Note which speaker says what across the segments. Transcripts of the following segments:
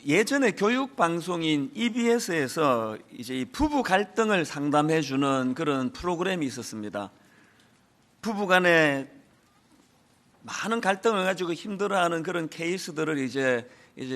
Speaker 1: 예전에 교육 방송인 EBS에서 이제 이 부부 갈등을 상담해주는 그런 프로그램이 있었습니다. 부부 간에 많은 갈등을 가지고 힘들어하는 그런 케이스들을 이제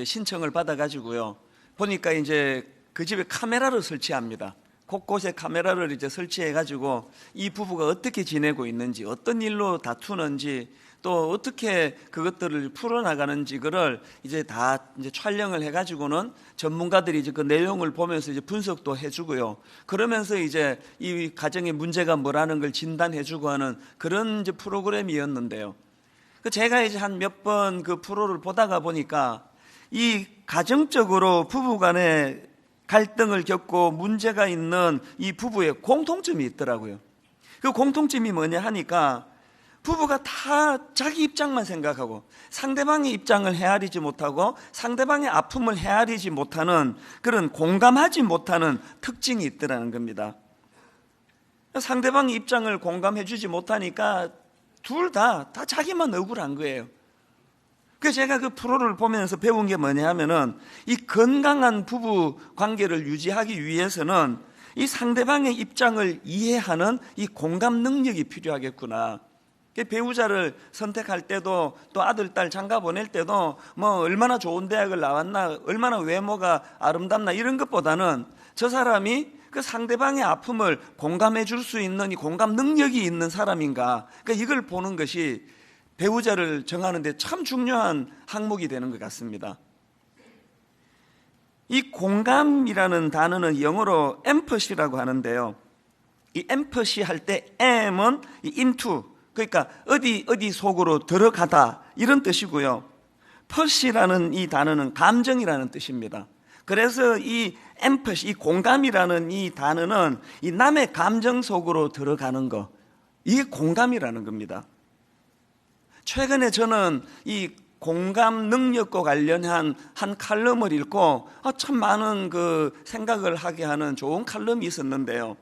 Speaker 1: 신청을 받아가지고요. 보니까 이제 그 집에 카메라를 설치합니다. 곳곳에 카메라를 이제 설치해가지고 이 부부가 어떻게 지내고 있는지, 어떤 일로 다투는지, 또 어떻게 그것들을 풀어나가는지 그걸 이제 다 이제 촬영을 해가지고는 전문가들이 이제 그 내용을 보면서 이제 분석도 해주고요. 그러면서 이제 이 가정의 문제가 뭐라는 걸 진단해주고 하는 그런 이제 프로그램이었는데요. 제가 이제 한 몇 번 그 프로를 보다가 보니까 이 가정적으로 부부간에 갈등을 겪고 문제가 있는 이 부부의 공통점이 있더라고요. 그 공통점이 뭐냐 하니까 부부가 다 자기 입장만 생각하고 상대방의 입장을 헤아리지 못하고 상대방의 아픔을 헤아리지 못하는 그런 공감하지 못하는 특징이 있더라는 겁니다. 상대방의 입장을 공감해 주지 못하니까 둘 다 자기만 억울한 거예요. 그래서 제가 그 프로를 보면서 배운 게 뭐냐 하면은 이 건강한 부부 관계를 유지하기 위해서는 이 상대방의 입장을 이해하는 이 공감 능력이 필요하겠구나. 배우자를 선택할 때도 또 아들, 딸 장가 보낼 때도 뭐 얼마나 좋은 대학을 나왔나, 얼마나 외모가 아름답나 이런 것보다는 저 사람이 그 상대방의 아픔을 공감해 줄 수 있는 이 공감 능력이 있는 사람인가. 그러니까 이걸 보는 것이 배우자를 정하는데 참 중요한 항목이 되는 것 같습니다. 이 공감이라는 단어는 영어로 empathy라고 하는데요. 이 empathy 할 때 M은 into, 그러니까 어디 속으로 들어가다 이런 뜻이고요. 퍼시라는 이 단어는 감정이라는 뜻입니다. 그래서 이 empathy, 이 공감이라는 이 단어는 이 남의 감정 속으로 들어가는 거, 이게 공감이라는 겁니다. 최근에 저는 이 공감 능력과 관련한 한 칼럼을 읽고 참 많은 그 생각을 하게 하는 좋은 칼럼이 있었는데요.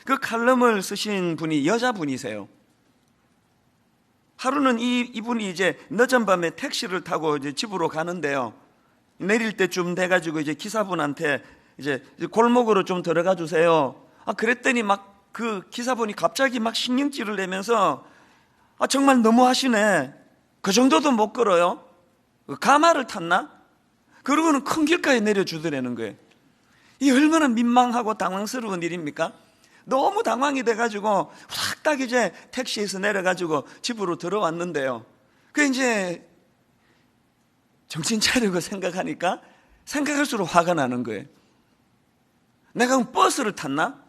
Speaker 1: 그 칼럼을 쓰신 분이 여자분이세요. 하루는 이분이 이제 늦은 밤에 택시를 타고 이제 집으로 가는데요. 내릴 때쯤 돼가지고 이제 기사분한테 이제 골목으로 좀 들어가 주세요. 그랬더니 막 그 기사분이 갑자기 막 신경질을 내면서 정말 너무하시네. 그 정도도 못 걸어요. 가마를 탔나? 그러고는 큰 길가에 내려주더라는 거예요. 이 얼마나 민망하고 당황스러운 일입니까? 너무 당황이 돼가지고 딱 이제 택시에서 내려가지고 집으로 들어왔는데요. 그 이제 정신 차리고 생각하니까 생각할수록 화가 나는 거예요. 내가 버스를 탔나?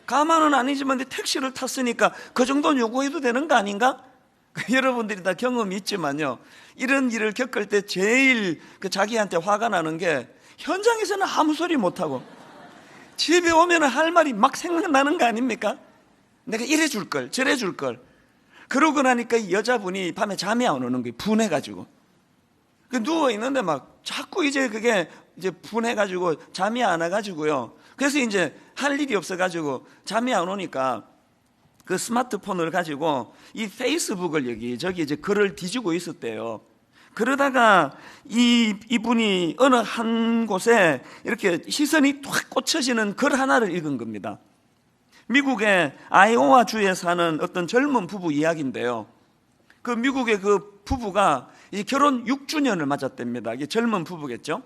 Speaker 1: 가마는 아니지만 택시를 탔으니까 그 정도는 요구해도 되는 거 아닌가? 여러분들이 다 경험이 있지만요. 이런 일을 겪을 때 제일 자기한테 화가 나는 게 현장에서는 아무 소리 못하고 집에 오면 할 말이 막 생각나는 거 아닙니까? 내가 이래 줄 걸, 저래 줄 걸. 그러고 나니까 이 여자분이 밤에 잠이 안 오는 거예요. 분해가지고. 누워 있는데 막 자꾸 이제 그게 이제 분해가지고 잠이 안 와가지고요. 그래서 이제 할 일이 없어가지고 잠이 안 오니까 그 스마트폰을 가지고 이 페이스북을 여기저기 이제 글을 뒤지고 있었대요. 그러다가 이분이 어느 한 곳에 이렇게 시선이 확 꽂혀지는 글 하나를 읽은 겁니다. 미국의 아이오와 주에 사는 어떤 젊은 부부 이야기인데요. 그 미국의 그 부부가 이 결혼 6주년을 맞았답니다. 이게 젊은 부부겠죠?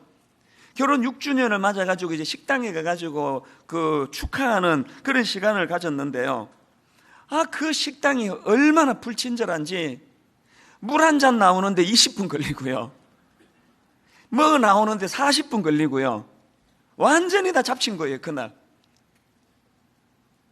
Speaker 1: 결혼 6주년을 맞아가지고 이제 식당에 가가지고 그 축하하는 그런 시간을 가졌는데요. 그 식당이 얼마나 불친절한지 물 한 잔 나오는데 20분 걸리고요. 뭐 나오는데 40분 걸리고요. 완전히 다 잡친 거예요, 그날.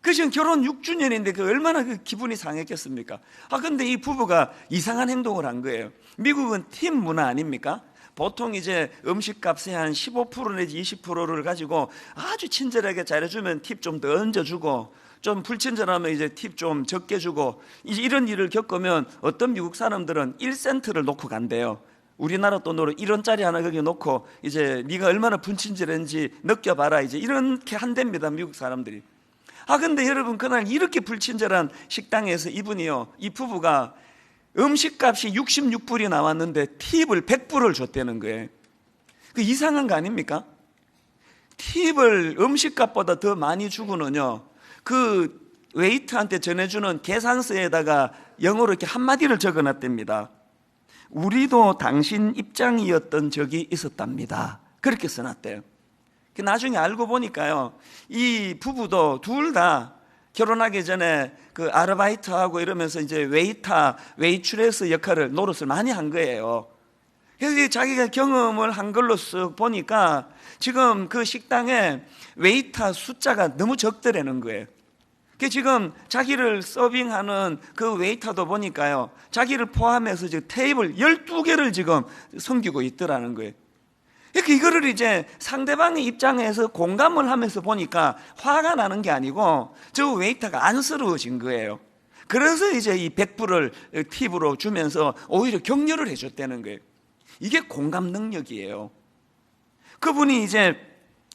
Speaker 1: 그 지금 결혼 6주년인데 그 얼마나 그 기분이 상했겠습니까? 근데 이 부부가 이상한 행동을 한 거예요. 미국은 팀 문화 아닙니까? 보통 이제 음식값의 한 15% 내지 20%를 가지고 아주 친절하게 잘해주면 팁 좀 더 얹어주고 좀 불친절하면 이제 팁 좀 적게 주고 이제 이런 일을 겪으면 어떤 미국 사람들은 1센트를 놓고 간대요. 우리나라 돈으로 1원짜리 하나 거기 놓고 이제 네가 얼마나 불친절한지 느껴봐라 이제 이렇게 한답니다, 미국 사람들이. 근데 여러분 그날 이렇게 불친절한 식당에서 이 부부가 음식값이 66불이 나왔는데 팁을 100불을 줬다는 거예요. 그 이상한 거 아닙니까? 팁을 음식값보다 더 많이 주고는요, 그 웨이터한테 전해주는 계산서에다가 영어로 이렇게 한마디를 적어놨답니다. 우리도 당신 입장이었던 적이 있었답니다. 그렇게 써놨대요. 나중에 알고 보니까요, 이 부부도 둘 다 결혼하기 전에 그 아르바이트하고 이러면서 이제 웨이터, 웨이트레스 역할을, 노릇을 많이 한 거예요. 그래서 자기가 경험을 한 걸로 쓱 보니까 지금 그 식당에 웨이터 숫자가 너무 적더라는 거예요. 지금 자기를 서빙하는 그 웨이터도 보니까요, 자기를 포함해서 지금 테이블 12개를 지금 섬기고 있더라는 거예요. 그러니까 이거를 이제 상대방의 입장에서 공감을 하면서 보니까 화가 나는 게 아니고 저 웨이터가 안쓰러워진 거예요. 그래서 이제 이 100불을 팁으로 주면서 오히려 격려를 해줬다는 거예요. 이게 공감 능력이에요. 그분이 이제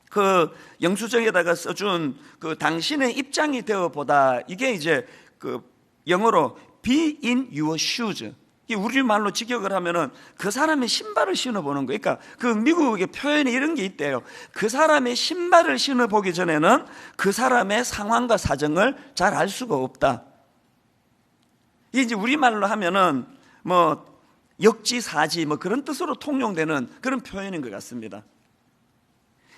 Speaker 1: 그 영수증에다가 써준 그 당신의 입장이 되어보다, 이게 이제 그 영어로 be in your shoes, 우리말로 직역을 하면은 그 사람의 신발을 신어보는 거예요. 그러니까 그 미국의 표현이 이런 게 있대요. 그 사람의 신발을 신어보기 전에는 그 사람의 상황과 사정을 잘 알 수가 없다. 이게 이제 우리말로 하면은 뭐 역지사지 뭐 그런 뜻으로 통용되는 그런 표현인 것 같습니다.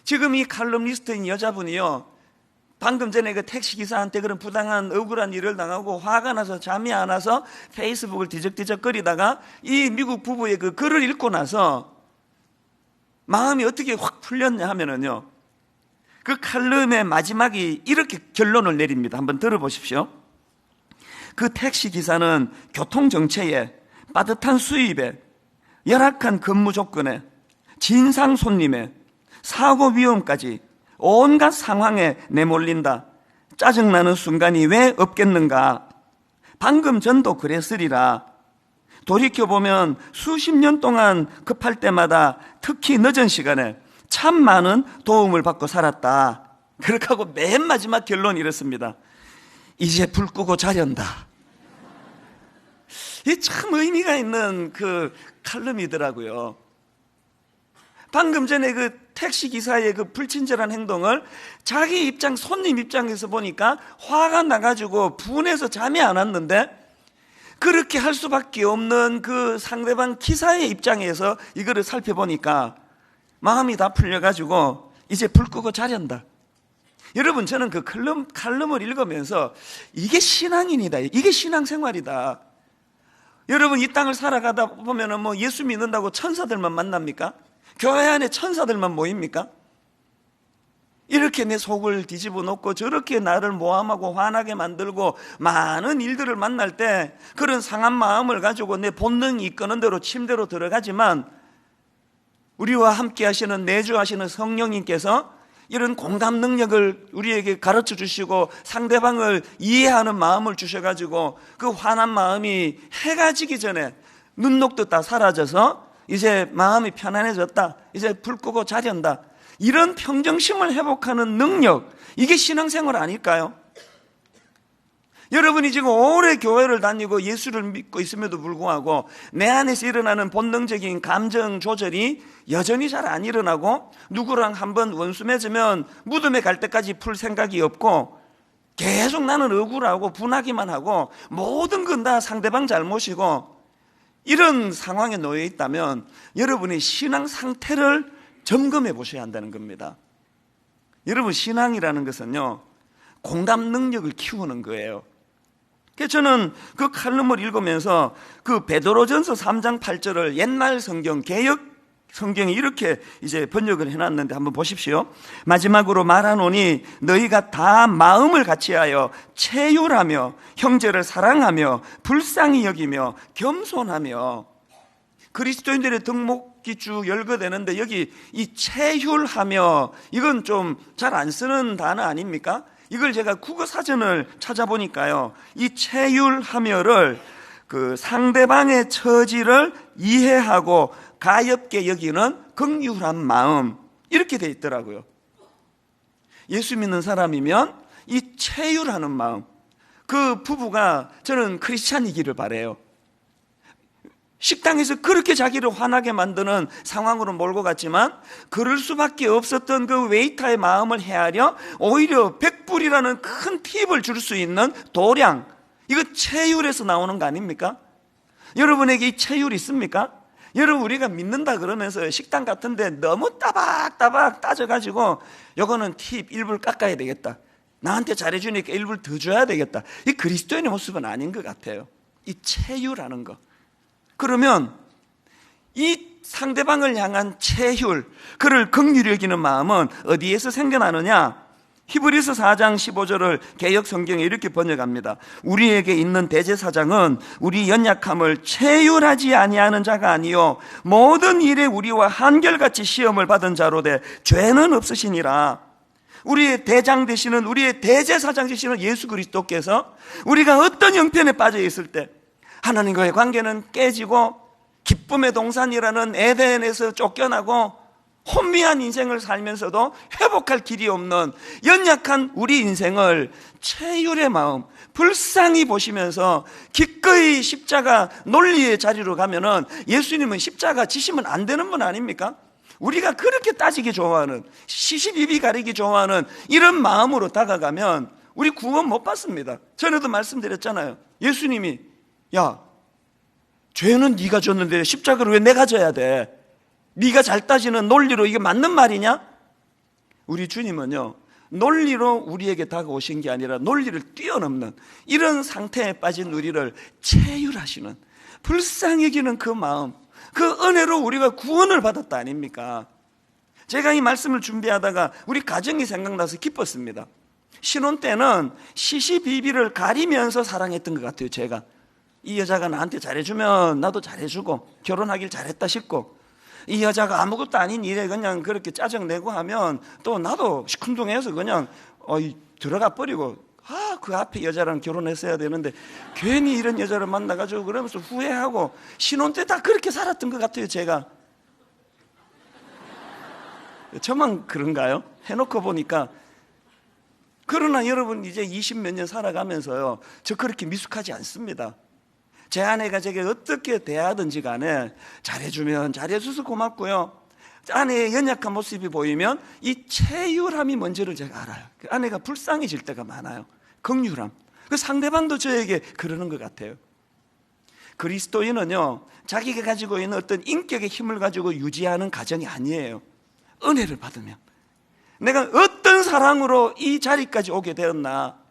Speaker 1: 지금 이 칼럼니스트인 여자분이요, 방금 전에 그 택시기사한테 그런 부당한 억울한 일을 당하고 화가 나서 잠이 안 와서 페이스북을 뒤적뒤적거리다가 이 미국 부부의 그 글을 읽고 나서 마음이 어떻게 확 풀렸냐 하면은요, 그 칼럼의 마지막이 이렇게 결론을 내립니다. 한번 들어보십시오. 그 택시기사는 교통정체에, 빠듯한 수입에, 열악한 근무 조건에, 진상 손님에, 사고 위험까지 온갖 상황에 내몰린다. 짜증나는 순간이 왜 없겠는가? 방금 전도 그랬으리라. 돌이켜보면 수십 년 동안 급할 때마다 특히 늦은 시간에 참 많은 도움을 받고 살았다. 그렇게 하고 맨 마지막 결론이 이렇습니다. 이제 불 끄고 자련다. 이게 참 의미가 있는 그 칼럼이더라고요. 방금 전에 그 택시기사의 그 불친절한 행동을 자기 입장, 손님 입장에서 보니까 화가 나가지고 분해서 잠이 안 왔는데, 그렇게 할 수밖에 없는 그 상대방 기사의 입장에서 이거를 살펴보니까 마음이 다 풀려가지고 이제 불 끄고 자련다. 여러분, 저는 그 칼럼을 읽으면서 이게 신앙인이다, 이게 신앙생활이다. 여러분, 이 땅을 살아가다 보면은 뭐 예수 믿는다고 천사들만 만납니까? 교회 안에 천사들만 모입니까? 이렇게 내 속을 뒤집어 놓고 저렇게 나를 모함하고 화나게 만들고 많은 일들을 만날 때 그런 상한 마음을 가지고 내 본능이 이끄는 대로 침대로 들어가지만, 우리와 함께 하시는, 내주하시는 성령님께서 이런 공감 능력을 우리에게 가르쳐 주시고 상대방을 이해하는 마음을 주셔가지고 그 화난 마음이 해가 지기 전에 눈 녹듯 다 사라져서 이제 마음이 편안해졌다, 이제 불 끄고 자련다, 이런 평정심을 회복하는 능력, 이게 신앙생활 아닐까요? 여러분이 지금 오래 교회를 다니고 예수를 믿고 있음에도 불구하고 내 안에서 일어나는 본능적인 감정 조절이 여전히 잘 안 일어나고, 누구랑 한번 원수 맺으면 무덤에 갈 때까지 풀 생각이 없고 계속 나는 억울하고 분하기만 하고 모든 건 다 상대방 잘못이고, 이런 상황에 놓여 있다면 여러분의 신앙 상태를 점검해 보셔야 한다는 겁니다. 여러분, 신앙이라는 것은요, 공감 능력을 키우는 거예요. 그래서 저는 그 칼럼을 읽으면서 그 베드로전서 3장 8절을 옛날 성경, 개역 성경이 이렇게 이제 번역을 해놨는데 한번 보십시오. 마지막으로 말하노니 너희가 다 마음을 같이하여 체휼하며 형제를 사랑하며 불쌍히 여기며 겸손하며. 그리스도인들의 덕목이 쭉 열거되는데 여기 이 체휼하며, 이건 좀 잘 안 쓰는 단어 아닙니까? 이걸 제가 국어사전을 찾아보니까요, 이 체휼하며를 그 상대방의 처지를 이해하고 가엾게 여기는 긍휼한 마음, 이렇게 돼 있더라고요. 예수 믿는 사람이면 이 체휼하는 마음, 그 부부가 저는 크리스찬이기를 바라요. 식당에서 그렇게 자기를 화나게 만드는 상황으로 몰고 갔지만 그럴 수밖에 없었던 그 웨이터의 마음을 헤아려 오히려 100불이라는 큰 팁을 줄 수 있는 도량, 이거 체율에서 나오는 거 아닙니까? 여러분에게 이 체율 있습니까? 여러분, 우리가 믿는다 그러면서 식당 같은 데 너무 따박따박 따져가지고 요거는 팁 1불 깎아야 되겠다, 나한테 잘해주니까 1불 더 줘야 되겠다, 이 그리스도인의 모습은 아닌 것 같아요. 이 체율하는 거. 그러면 이 상대방을 향한 체율, 그를 긍휼히 여기는 마음은 어디에서 생겨나느냐? 히브리서 4장 15절을 개역 성경에 이렇게 번역합니다. 우리에게 있는 대제사장은 우리 연약함을 체휼하지 아니하는 자가 아니요 모든 일에 우리와 한결같이 시험을 받은 자로 돼 죄는 없으시니라. 우리의 대장 되시는, 우리의 대제사장 되시는 예수 그리스도께서 우리가 어떤 형편에 빠져 있을 때 하나님과의 관계는 깨지고 기쁨의 동산이라는 에덴에서 쫓겨나고 혼미한 인생을 살면서도 회복할 길이 없는 연약한 우리 인생을 체휼의 마음, 불쌍히 보시면서 기꺼이 십자가 논리의 자리로 가면은 예수님은 십자가 지시면 안 되는 분 아닙니까? 우리가 그렇게 따지기 좋아하는, 시시비비 가리기 좋아하는 이런 마음으로 다가가면 우리 구원 못 받습니다. 전에도 말씀드렸잖아요. 예수님이 야, 죄는 네가 졌는데 십자가를 왜 내가 져야 돼? 네가 잘 따지는 논리로 이게 맞는 말이냐? 우리 주님은요, 논리로 우리에게 다가오신 게 아니라 논리를 뛰어넘는 이런 상태에 빠진 우리를 체휼하시는, 불쌍히 여기는 그 마음, 그 은혜로 우리가 구원을 받았다 아닙니까? 제가 이 말씀을 준비하다가 우리 가정이 생각나서 기뻤습니다. 신혼 때는 시시비비를 가리면서 사랑했던 것 같아요. 제가 이 여자가 나한테 잘해주면 나도 잘해주고 결혼하길 잘했다 싶고, 이 여자가 아무것도 아닌 일에 그냥 그렇게 짜증내고 하면 또 나도 시큰둥해서 그냥 들어가 버리고, 그 앞에 여자랑 결혼했어야 되는데 괜히 이런 여자를 만나가지고 그러면서 후회하고, 신혼 때 다 그렇게 살았던 것 같아요. 제가 저만 그런가요? 해놓고 보니까. 그러나 여러분, 이제 20몇 년 살아가면서요, 저 그렇게 미숙하지 않습니다. 제 아내가 제게 어떻게 대하든지 간에 잘해주면 잘해줘서 고맙고요, 아내의 연약한 모습이 보이면 이 체휼함이 뭔지를 제가 알아요. 아내가 불쌍해질 때가 많아요. 긍휼함. 그 상대방도 저에게 그러는 것 같아요. 그리스도인은요, 자기가 가지고 있는 어떤 인격의 힘을 가지고 유지하는 가정이 아니에요. 은혜를 받으면, 내가 어떤 사랑으로 이 자리까지 오게 되었나,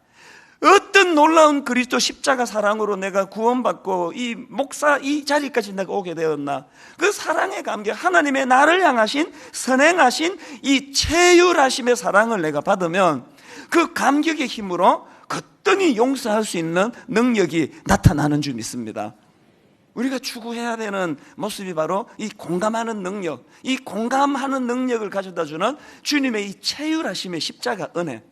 Speaker 1: 어떤 놀라운 그리스도 십자가 사랑으로 내가 구원받고 이 목사 이 자리까지 내가 오게 되었나, 그 사랑의 감격, 하나님의 나를 향하신 선행하신 이 체휼하심의 사랑을 내가 받으면 그 감격의 힘으로 거뜬히 용서할 수 있는 능력이 나타나는 줄 믿습니다. 우리가 추구해야 되는 모습이 바로 이 공감하는 능력, 이 공감하는 능력을 가져다주는 주님의 이 체휼하심의 십자가 은혜.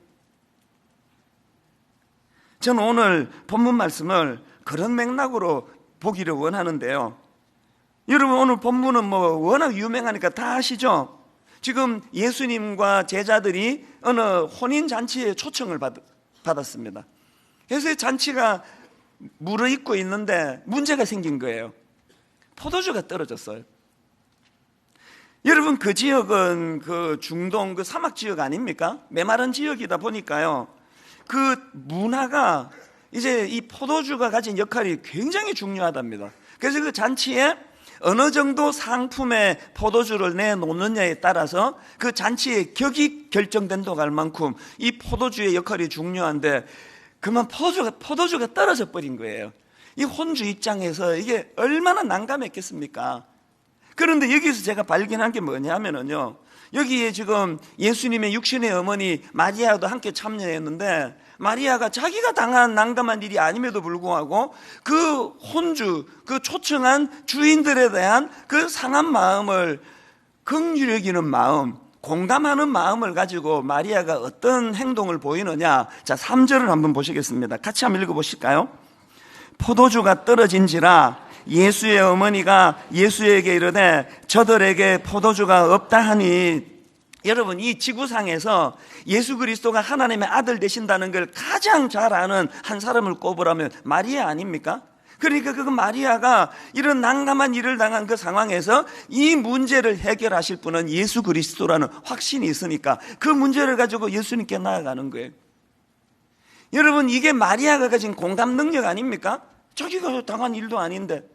Speaker 1: 저는 오늘 본문 말씀을 그런 맥락으로 보기를 원하는데요, 여러분, 오늘 본문은 워낙 유명하니까 다 아시죠? 지금 예수님과 제자들이 어느 혼인잔치에 초청을 받았습니다. 그래서 잔치가 무르익고 있는데 문제가 생긴 거예요. 포도주가 떨어졌어요. 여러분, 그 지역은 그 중동 그 사막 지역 아닙니까? 메마른 지역이다 보니까요, 그 문화가 이제 이 포도주가 가진 역할이 굉장히 중요하답니다. 그래서 그 잔치에 어느 정도 상품의 포도주를 내놓느냐에 따라서 그 잔치의 격이 결정된다고 할 만큼 이 포도주의 역할이 중요한데, 그만 포도주가 떨어져 버린 거예요. 이 혼주 입장에서 이게 얼마나 난감했겠습니까? 그런데 여기서 제가 발견한 게 뭐냐면요, 여기에 지금 예수님의 육신의 어머니 마리아도 함께 참여했는데, 마리아가 자기가 당한 난감한 일이 아님에도 불구하고 그 혼주, 그 초청한 주인들에 대한 그 상한 마음을 긍휼히 여기는 마음, 공감하는 마음을 가지고 마리아가 어떤 행동을 보이느냐. 자, 3절을 한번 보시겠습니다. 같이 한번 읽어보실까요? 포도주가 떨어진지라 예수의 어머니가 예수에게 이르되 저들에게 포도주가 없다 하니. 여러분, 이 지구상에서 예수 그리스도가 하나님의 아들 되신다는 걸 가장 잘 아는 한 사람을 꼽으라면 마리아 아닙니까? 그러니까 그 마리아가 이런 난감한 일을 당한 그 상황에서 이 문제를 해결하실 분은 예수 그리스도라는 확신이 있으니까 그 문제를 가지고 예수님께 나아가는 거예요. 여러분, 이게 마리아가 가진 공감 능력 아닙니까? 자기가 당한 일도 아닌데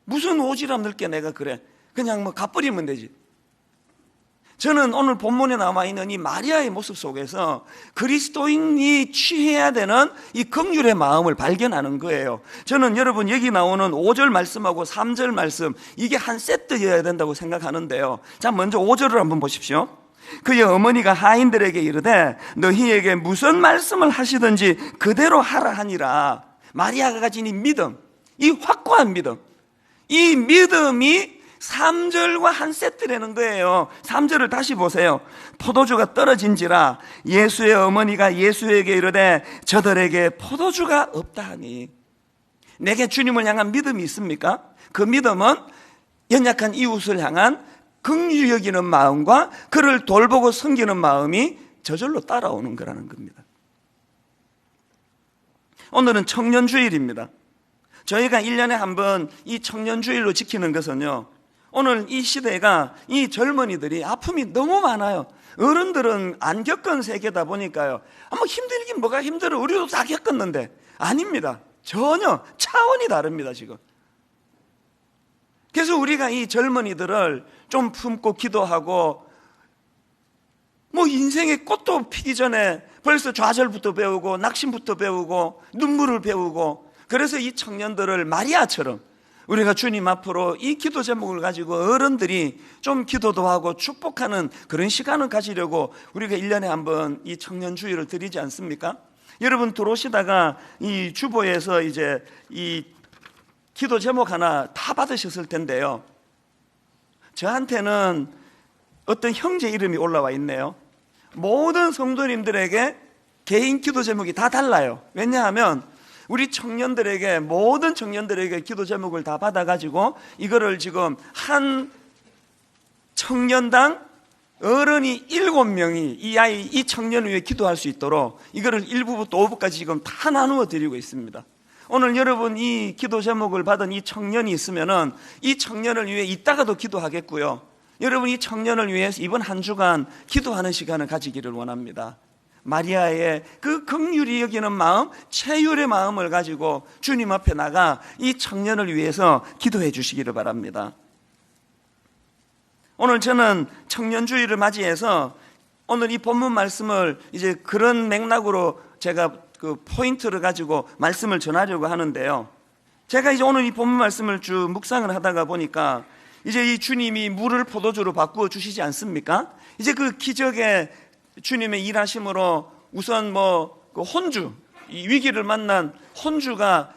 Speaker 1: 무슨 오지랖 넓게 내가 그래, 그냥 뭐 갚버리면 되지. 저는 오늘 본문에 남아있는 이 마리아의 모습 속에서 그리스도인이 취해야 되는 이 긍휼의 마음을 발견하는 거예요. 저는 여러분 여기 나오는 5절 말씀하고 3절 말씀, 이게 한 세트여야 된다고 생각하는데요. 자, 먼저 5절을 한번 보십시오. 그의 어머니가 하인들에게 이르되 너희에게 무슨 말씀을 하시든지 그대로 하라 하니라. 마리아가 가진 이 믿음, 이 확고한 믿음, 이 믿음이 3절과 한 세트라는 거예요. 3절을 다시 보세요. 포도주가 떨어진지라 예수의 어머니가 예수에게 이르되 저들에게 포도주가 없다 하니. 내게 주님을 향한 믿음이 있습니까? 그 믿음은 연약한 이웃을 향한 긍휼히 여기는 마음과 그를 돌보고 섬기는 마음이 저절로 따라오는 거라는 겁니다. 오늘은 청년주일입니다. 저희가 1년에 한 번 이 청년주일로 지키는 것은요, 오늘 이 시대가 이 젊은이들이 아픔이 너무 많아요. 어른들은 안 겪은 세계다 보니까요, 뭐 힘들긴 뭐가 힘들어, 우리도 다 겪었는데. 아닙니다. 전혀 차원이 다릅니다 지금. 그래서 우리가 이 젊은이들을 좀 품고 기도하고, 뭐 인생의 꽃도 피기 전에 벌써 좌절부터 배우고 낙심부터 배우고 눈물을 배우고, 그래서 이 청년들을 마리아처럼 우리가 주님 앞으로 이 기도 제목을 가지고 어른들이 좀 기도도 하고 축복하는 그런 시간을 가지려고 우리가 1년에 한 번 이 청년주일을 드리지 않습니까? 여러분 들어오시다가 이 주보에서 이제 이 기도 제목 하나 다 받으셨을 텐데요, 저한테는 어떤 형제 이름이 올라와 있네요. 모든 성도님들에게 개인 기도 제목이 다 달라요. 왜냐하면 우리 청년들에게, 모든 청년들에게 기도 제목을 다 받아가지고 이거를 지금 한 청년당 어른이 7명이 이 청년을 위해 기도할 수 있도록 이거를 1부부터 5부까지 지금 다 나누어 드리고 있습니다. 오늘 여러분 이 기도 제목을 받은 이 청년이 있으면은 이 청년을 위해 이따가도 기도하겠고요, 여러분 이 청년을 위해서 이번 한 주간 기도하는 시간을 가지기를 원합니다. 마리아의 그 긍휼히 여기는 마음, 체휼의 마음을 가지고 주님 앞에 나가 이 청년을 위해서 기도해 주시기를 바랍니다. 오늘 저는 청년주일을 맞이해서 오늘 이 본문 말씀을 이제 그런 맥락으로 제가 그 포인트를 가지고 말씀을 전하려고 하는데요, 제가 이제 오늘 이 본문 말씀을 쭉 묵상을 하다가 보니까 이제 이 주님이 물을 포도주로 바꾸어 주시지 않습니까? 이제 그 기적의 주님의 일하심으로 우선 그 혼주, 이 위기를 만난 혼주가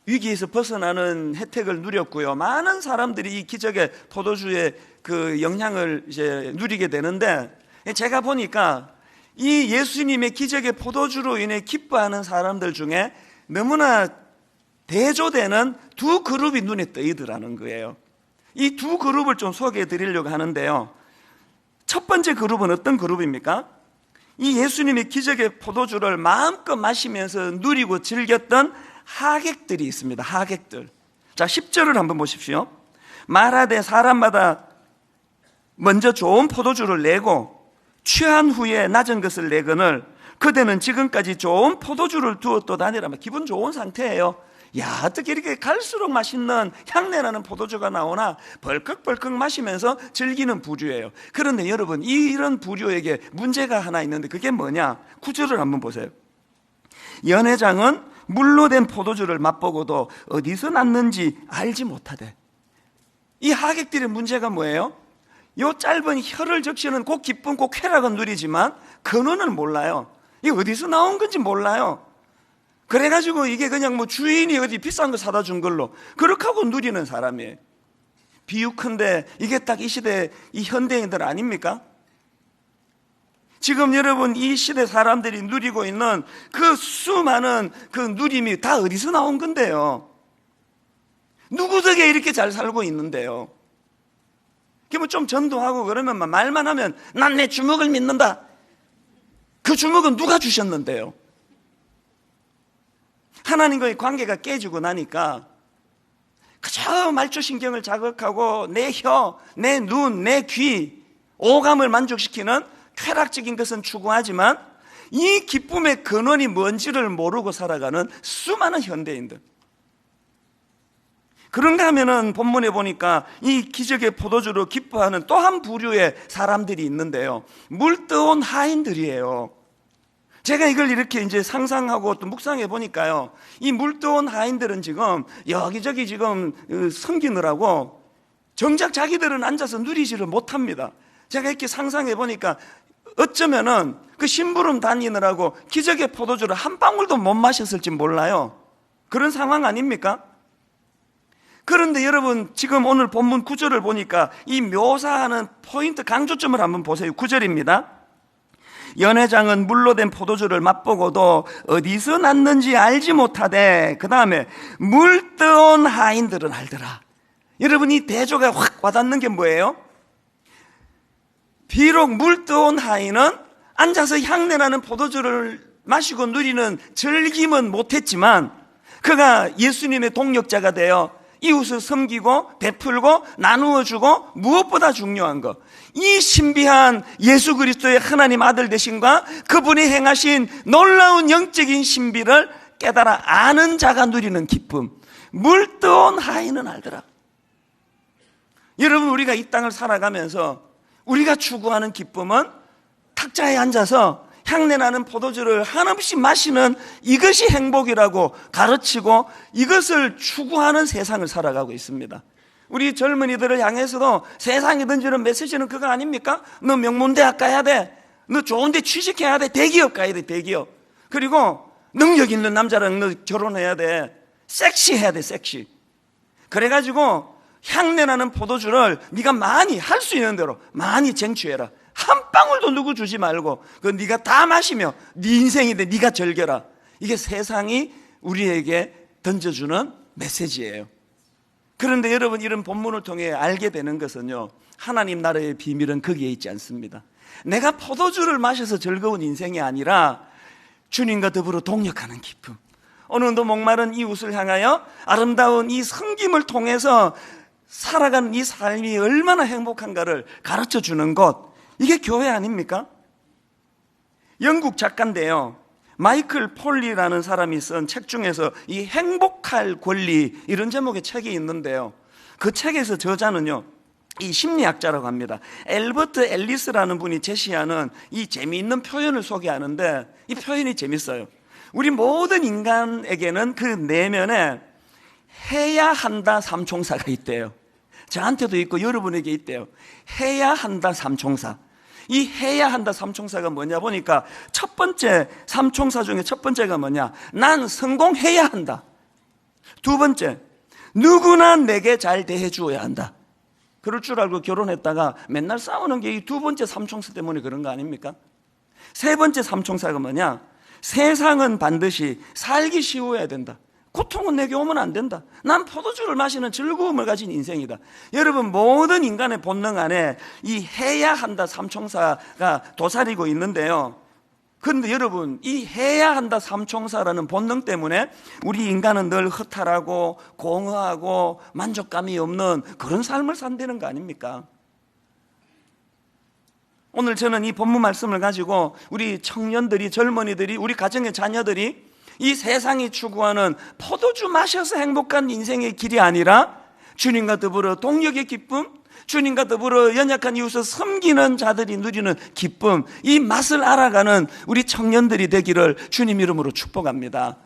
Speaker 1: 위기에서 벗어나는 혜택을 누렸고요, 많은 사람들이 이 기적의 포도주의 그 영향을 이제 누리게 되는데, 제가 보니까 이 예수님의 기적의 포도주로 인해 기뻐하는 사람들 중에 너무나 대조되는 두 그룹이 눈에 떠이더라는 거예요. 이 두 그룹을 좀 소개해 드리려고 하는데요, 첫 번째 그룹은 어떤 그룹입니까? 이 예수님의 기적의 포도주를 마음껏 마시면서 누리고 즐겼던 하객들이 있습니다. 하객들. 자, 10절을 한번 보십시오. 말하되 사람마다 먼저 좋은 포도주를 내고 취한 후에 낮은 것을 내거늘 그대는 지금까지 좋은 포도주를 두었도다니라. 기분 좋은 상태예요. 야, 어떻게 이렇게 갈수록 맛있는 향내나는 포도주가 나오나, 벌컥벌컥 마시면서 즐기는 부류예요. 그런데 여러분, 이런 부류에게 문제가 하나 있는데 그게 뭐냐? 9절을 한번 보세요. 연회장은 물로 된 포도주를 맛보고도 어디서 났는지 알지 못하되. 이 하객들의 문제가 뭐예요? 요 짧은 혀를 적시는 그 기쁜 그 쾌락은 누리지만 근원을 몰라요. 이게 어디서 나온 건지 몰라요. 그래가지고 이게 그냥 뭐 주인이 어디 비싼 거 사다 준 걸로 그렇게 하고 누리는 사람이에요. 비유컨대 이게 딱 이 시대 이 현대인들 아닙니까? 지금 여러분 이 시대 사람들이 누리고 있는 그 수많은 그 누림이 다 어디서 나온 건데요? 누구 덕에 이렇게 잘 살고 있는데요? 그러면 좀 전도하고 그러면 말만 하면 난 내 주먹을 믿는다. 그 주먹은 누가 주셨는데요? 하나님과의 관계가 깨지고 나니까 그저 말초신경을 자극하고 내 혀, 내 눈, 내 귀, 오감을 만족시키는 쾌락적인 것은 추구하지만 이 기쁨의 근원이 뭔지를 모르고 살아가는 수많은 현대인들. 그런가 하면은 본문에 보니까 이 기적의 포도주로 기뻐하는 또 한 부류의 사람들이 있는데요, 물떠온 하인들이에요. 제가 이걸 이렇게 이제 상상하고 또 묵상해 보니까요, 이 물떠온 하인들은 지금 여기저기 지금 섬기느라고 정작 자기들은 앉아서 누리지를 못합니다. 제가 이렇게 상상해 보니까 어쩌면은 그 심부름 다니느라고 기적의 포도주를 한 방울도 못 마셨을지 몰라요. 그런 상황 아닙니까? 그런데 여러분, 지금 오늘 본문 9절을 보니까 이 묘사하는 포인트 강조점을 한번 보세요. 9절입니다. 연회장은 물로 된 포도주를 맛보고도 어디서 났는지 알지 못하되 그 다음에 물떠온 하인들은 알더라. 여러분, 이 대조가 확 와닿는 게 뭐예요? 비록 물떠온 하인은 앉아서 향내나는 포도주를 마시고 누리는 즐김은 못했지만 그가 예수님의 동력자가 되어 이웃을 섬기고 베풀고 나누어주고 무엇보다 중요한 것, 이 신비한 예수 그리스도의 하나님 아들 되심과 그분이 행하신 놀라운 영적인 신비를 깨달아 아는 자가 누리는 기쁨, 물떠온 하인은 알더라. 여러분, 우리가 이 땅을 살아가면서 우리가 추구하는 기쁨은 탁자에 앉아서 향내나는 포도주를 한없이 마시는 이것이 행복이라고 가르치고 이것을 추구하는 세상을 살아가고 있습니다. 우리 젊은이들을 향해서도 세상에 던지는 메시지는 그거 아닙니까? 너 명문대학 가야 돼, 너 좋은 데 취직해야 돼, 대기업 가야 돼, 대기업. 그리고 능력 있는 남자랑 너 결혼해야 돼, 섹시해야 돼, 섹시. 그래가지고 향내나는 포도주를 네가 많이 할 수 있는 대로 많이 쟁취해라. 한 방울도 누구 주지 말고 그 네가 다 마시며 네 인생인데 네가 즐겨라. 이게 세상이 우리에게 던져주는 메시지예요. 그런데 여러분, 이런 본문을 통해 알게 되는 것은요, 하나님 나라의 비밀은 거기에 있지 않습니다. 내가 포도주를 마셔서 즐거운 인생이 아니라 주님과 더불어 동역하는 기쁨, 어느 정도 목마른 이웃을 향하여 아름다운 이 섬김을 통해서 살아가는 이 삶이 얼마나 행복한가를 가르쳐주는 것, 이게 교회 아닙니까? 영국 작가인데요, 마이클 폴리라는 사람이 쓴 책 중에서 이 행복할 권리, 이런 제목의 책이 있는데요, 그 책에서 저자는요, 이 심리학자라고 합니다. 엘버트 앨리스라는 분이 제시하는 이 재미있는 표현을 소개하는데 이 표현이 재밌어요. 우리 모든 인간에게는 그 내면에 해야 한다 삼총사가 있대요. 저한테도 있고 여러분에게 있대요. 해야 한다 삼총사. 이 해야 한다 삼총사가 뭐냐 보니까 첫 번째 삼총사 중에 첫 번째가 뭐냐, 난 성공해야 한다. 두 번째, 누구나 내게 잘 대해 주어야 한다. 그럴 줄 알고 결혼했다가 맨날 싸우는 게 이 두 번째 삼총사 때문에 그런 거 아닙니까? 세 번째 삼총사가 뭐냐, 세상은 반드시 살기 쉬워야 된다. 고통은 내게 오면 안 된다. 난 포도주를 마시는 즐거움을 가진 인생이다. 여러분, 모든 인간의 본능 안에 이 해야 한다 삼총사가 도사리고 있는데요, 그런데 여러분, 이 해야 한다 삼총사라는 본능 때문에 우리 인간은 늘 허탈하고 공허하고 만족감이 없는 그런 삶을 산다는 거 아닙니까? 오늘 저는 이 본문 말씀을 가지고 우리 청년들이, 젊은이들이, 우리 가정의 자녀들이 이 세상이 추구하는 포도주 마셔서 행복한 인생의 길이 아니라 주님과 더불어 동역의 기쁨, 주님과 더불어 연약한 이웃을 섬기는 자들이 누리는 기쁨, 이 맛을 알아가는 우리 청년들이 되기를 주님 이름으로 축복합니다.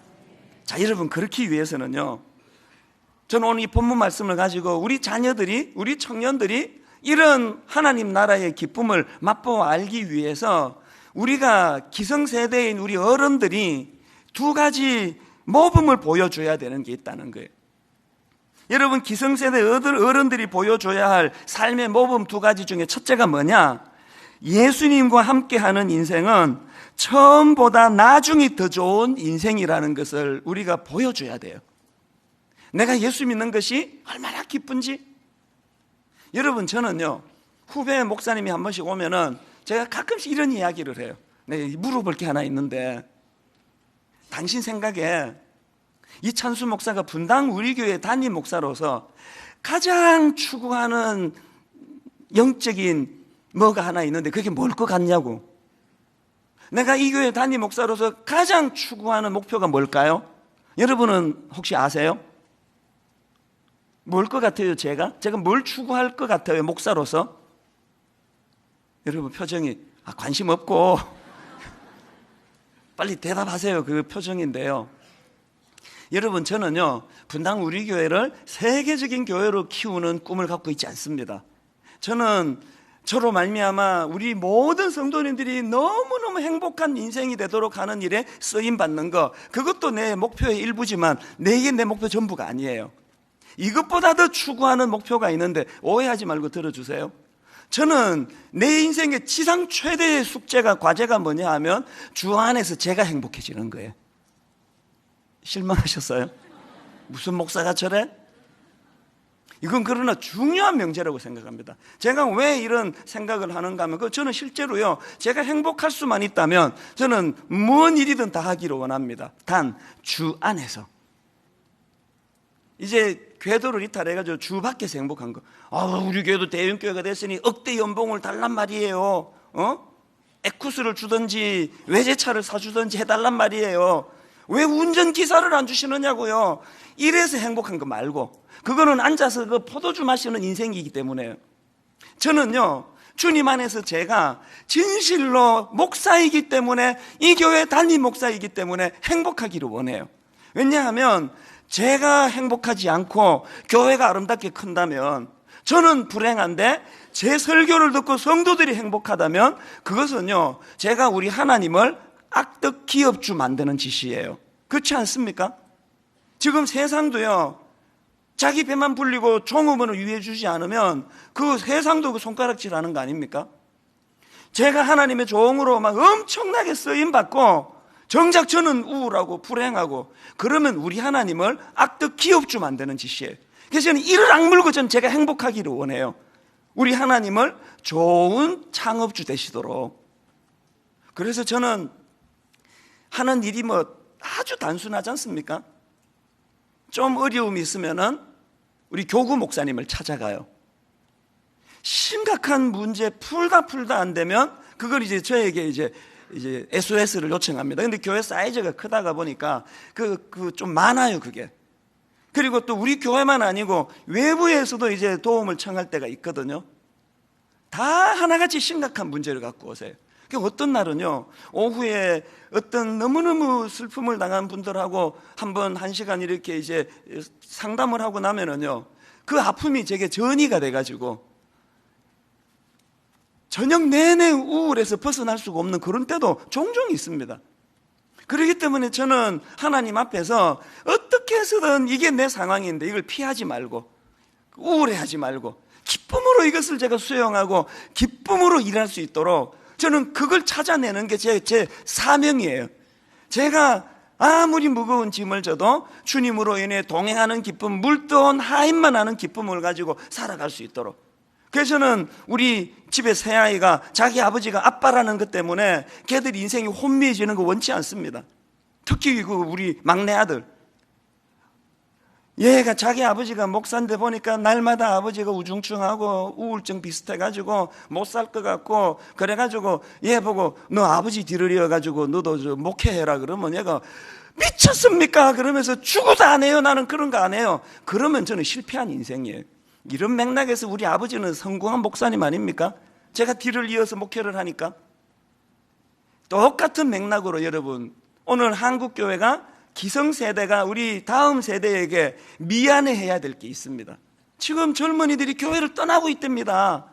Speaker 1: 자, 여러분, 그렇기 위해서는요, 저는 오늘 이 본문 말씀을 가지고 우리 자녀들이, 우리 청년들이 이런 하나님 나라의 기쁨을 맛보아 알기 위해서 우리가 기성세대인 우리 어른들이 두 가지 모범을 보여줘야 되는 게 있다는 거예요. 여러분, 기성세대 어른들이 보여줘야 할 삶의 모범 두 가지 중에 첫째가 뭐냐, 예수님과 함께하는 인생은 처음보다 나중이 더 좋은 인생이라는 것을 우리가 보여줘야 돼요. 내가 예수 믿는 것이 얼마나 기쁜지. 여러분, 저는요, 후배 목사님이 한 번씩 오면은 제가 가끔씩 이런 이야기를 해요. 네, 물어볼 게 하나 있는데, 당신 생각에 이찬수 목사가 분당 우리 교회 담임 목사로서 가장 추구하는 영적인 뭐가 하나 있는데 그게 뭘 것 같냐고. 내가 이 교회 담임 목사로서 가장 추구하는 목표가 뭘까요? 여러분은 혹시 아세요? 뭘 것 같아요? 제가 뭘 추구할 것 같아요? 목사로서? 여러분 표정이 관심 없고 빨리 대답하세요. 그 표정인데요. 여러분 저는요 분당 우리 교회를 세계적인 교회로 키우는 꿈을 갖고 있지 않습니다. 저는 저로 말미암아 우리 모든 성도님들이 너무너무 행복한 인생이 되도록 하는 일에 쓰임받는 것, 그것도 내 목표의 일부지만 이게 내 목표 전부가 아니에요. 이것보다 더 추구하는 목표가 있는데 오해하지 말고 들어주세요. 저는 내 인생의 지상 최대의 숙제가, 과제가 뭐냐 하면 주 안에서 제가 행복해지는 거예요. 실망하셨어요? 무슨 목사가 저래? 이건 그러나 중요한 명제라고 생각합니다. 제가 왜 이런 생각을 하는가 하면 저는 실제로요 제가 행복할 수만 있다면 저는 무슨 일이든 다 하기를 원합니다. 단 주 안에서. 이제 궤도를 이탈해가지고 주 밖에서 행복한 거. 우리 교회도 대형교회가 됐으니 억대 연봉을 달란 말이에요. 에쿠스를 주든지 외제차를 사주든지 해달란 말이에요. 왜 운전기사를 안 주시느냐고요. 이래서 행복한 거 말고, 그거는 앉아서 그 포도주 마시는 인생이기 때문에요. 저는요 주님 안에서 제가 진실로 목사이기 때문에, 이 교회 담임 목사이기 때문에 행복하기를 원해요. 왜냐하면 제가 행복하지 않고 교회가 아름답게 큰다면 저는 불행한데, 제 설교를 듣고 성도들이 행복하다면 그것은요 제가 우리 하나님을 악덕 기업주 만드는 짓이에요. 그렇지 않습니까? 지금 세상도요 자기 배만 불리고 종업원을 위해 주지 않으면 그 세상도 그 손가락질하는 거 아닙니까? 제가 하나님의 종으로 막 엄청나게 쓰임받고 정작 저는 우울하고 불행하고 그러면 우리 하나님을 악덕 기업주 만드는 짓이에요. 그래서 저는 이를 악물고 제가 행복하기를 원해요. 우리 하나님을 좋은 창업주 되시도록. 그래서 저는 하는 일이 아주 단순하지 않습니까? 좀 어려움이 있으면은 우리 교구 목사님을 찾아가요. 심각한 문제 풀다 안 되면 그걸 이제 저에게 이제 SOS를 요청합니다. 근데 교회 사이즈가 크다가 보니까 좀 많아요, 그게. 그리고 또 우리 교회만 아니고 외부에서도 이제 도움을 청할 때가 있거든요. 다 하나같이 심각한 문제를 갖고 오세요. 어떤 날은요 오후에 어떤 너무너무 슬픔을 당한 분들하고 한 시간 이렇게 이제 상담을 하고 나면은요 그 아픔이 제게 전이가 돼가지고 저녁 내내 우울해서 벗어날 수가 없는 그런 때도 종종 있습니다. 그렇기 때문에 저는 하나님 앞에서 어떻게 해서든 이게 내 상황인데 이걸 피하지 말고 우울해하지 말고 기쁨으로 이것을 제가 수용하고 기쁨으로 일할 수 있도록 저는 그걸 찾아내는 게 제 사명이에요. 제가 아무리 무거운 짐을 져도 주님으로 인해 동행하는 기쁨, 물떠온 하인만 하는 기쁨을 가지고 살아갈 수 있도록. 그래서 저는 우리 집에 새아이가 자기 아버지가 아빠라는 것 때문에 걔들 인생이 혼미해지는 거 원치 않습니다. 특히 우리 막내 아들, 얘가 자기 아버지가 목사인데 보니까 날마다 아버지가 우중충하고 우울증 비슷해가지고 못 살 것 같고 그래가지고 얘 보고 너 아버지 뒤를 이어가지고 너도 목회해라 그러면 얘가 미쳤습니까? 그러면서 죽어도 안 해요. 나는 그런 거 안 해요. 그러면 저는 실패한 인생이에요. 이런 맥락에서 우리 아버지는 성공한 목사님 아닙니까? 제가 뒤를 이어서 목회를 하니까. 똑같은 맥락으로 여러분, 오늘 한국교회가 기성세대가 우리 다음 세대에게 미안해해야 될 게 있습니다. 지금 젊은이들이 교회를 떠나고 있답니다.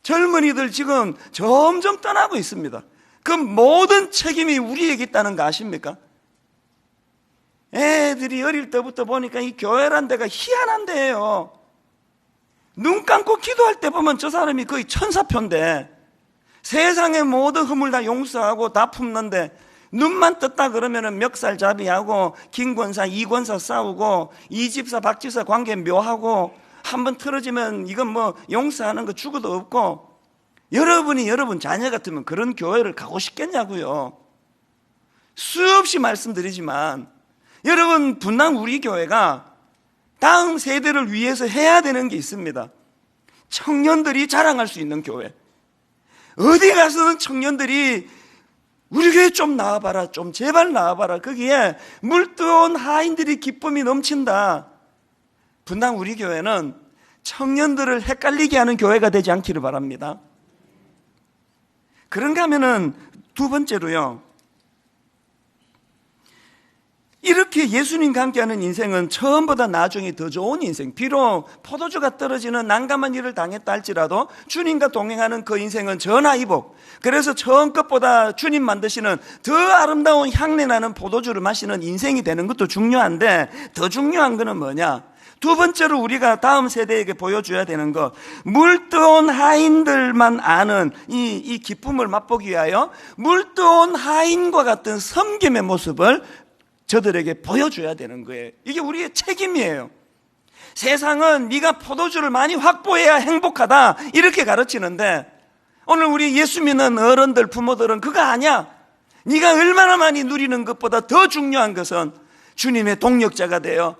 Speaker 1: 젊은이들 지금 점점 떠나고 있습니다. 그 모든 책임이 우리에게 있다는 거 아십니까? 애들이 어릴 때부터 보니까 이 교회란 데가 희한한 데예요. 눈 감고 기도할 때 보면 저 사람이 거의 천사표인데 세상의 모든 허물 다 용서하고 다 품는데 눈만 떴다 그러면은 멱살잡이하고 김권사, 이권사 싸우고 이집사, 박집사 관계 묘하고 한번 틀어지면 이건 용서하는 거 죽어도 없고. 여러분이 여러분 자녀 같으면 그런 교회를 가고 싶겠냐고요. 수없이 말씀드리지만
Speaker 2: 여러분, 분당 우리 교회가 다음 세대를 위해서 해야 되는 게 있습니다. 청년들이 자랑할 수 있는 교회. 어디 가서는 청년들이 우리 교회 좀 나와봐라, 좀 제발 나와봐라. 거기에 물뜨거운 하인들이 기쁨이 넘친다. 분당 우리 교회는 청년들을 헷갈리게 하는 교회가 되지 않기를 바랍니다. 그런가 하면은 두 번째로요, 이렇게 예수님과 함께하는 인생은 처음보다 나중에 더 좋은 인생, 비록 포도주가 떨어지는 난감한 일을 당했다 할지라도 주님과 동행하는 그 인생은 전화이복. 그래서 처음 것보다 주님 만드시는 더 아름다운 향내나는 포도주를 마시는 인생이 되는 것도 중요한데, 더 중요한 거는 뭐냐? 두 번째로 우리가 다음 세대에게 보여줘야 되는 것, 물뜨거운 하인들만 아는 이 기쁨을 맛보기 위하여 물뜨거운 하인과 같은 섬김의 모습을 저들에게 보여줘야 되는 거예요. 이게 우리의 책임이에요. 세상은 네가 포도주를 많이 확보해야 행복하다 이렇게 가르치는데, 오늘 우리 예수 믿는 어른들, 부모들은 그거 아니야. 네가 얼마나 많이 누리는 것보다 더 중요한 것은 주님의 동력자가 되어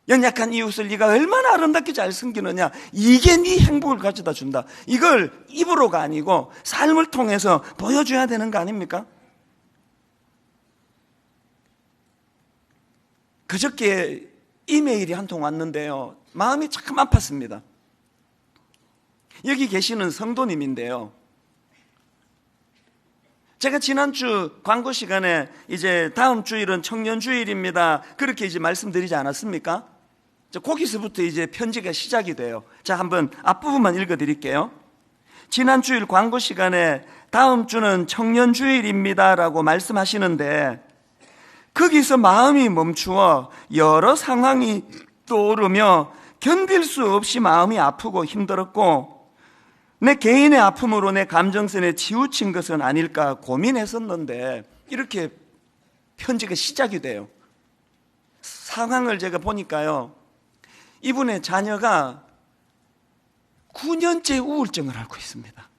Speaker 2: 연약한 이웃을 네가 얼마나 아름답게 잘 섬기느냐, 이게 네 행복을 가져다 준다. 이걸 입으로가 아니고 삶을 통해서 보여줘야 되는 거 아닙니까? 그저께 이메일이 한 통 왔는데요, 마음이 참 아팠습니다. 여기 계시는 성도님인데요, 제가 지난주 광고 시간에 이제 다음 주일은 청년주일입니다 그렇게 이제 말씀드리지 않았습니까? 거기서부터 이제 편지가 시작이 돼요. 자, 한번 앞부분만 읽어드릴게요. 지난 주일 광고 시간에 다음 주는 청년주일입니다 라고 말씀하시는데, 거기서 마음이 멈추어 여러 상황이 떠오르며 견딜 수 없이 마음이 아프고 힘들었고, 내 개인의 아픔으로 내 감정선에 치우친 것은 아닐까 고민했었는데, 이렇게 편지가 시작이 돼요. 상황을 제가 보니까요, 이분의 자녀가 9년째 우울증을 앓고 있습니다.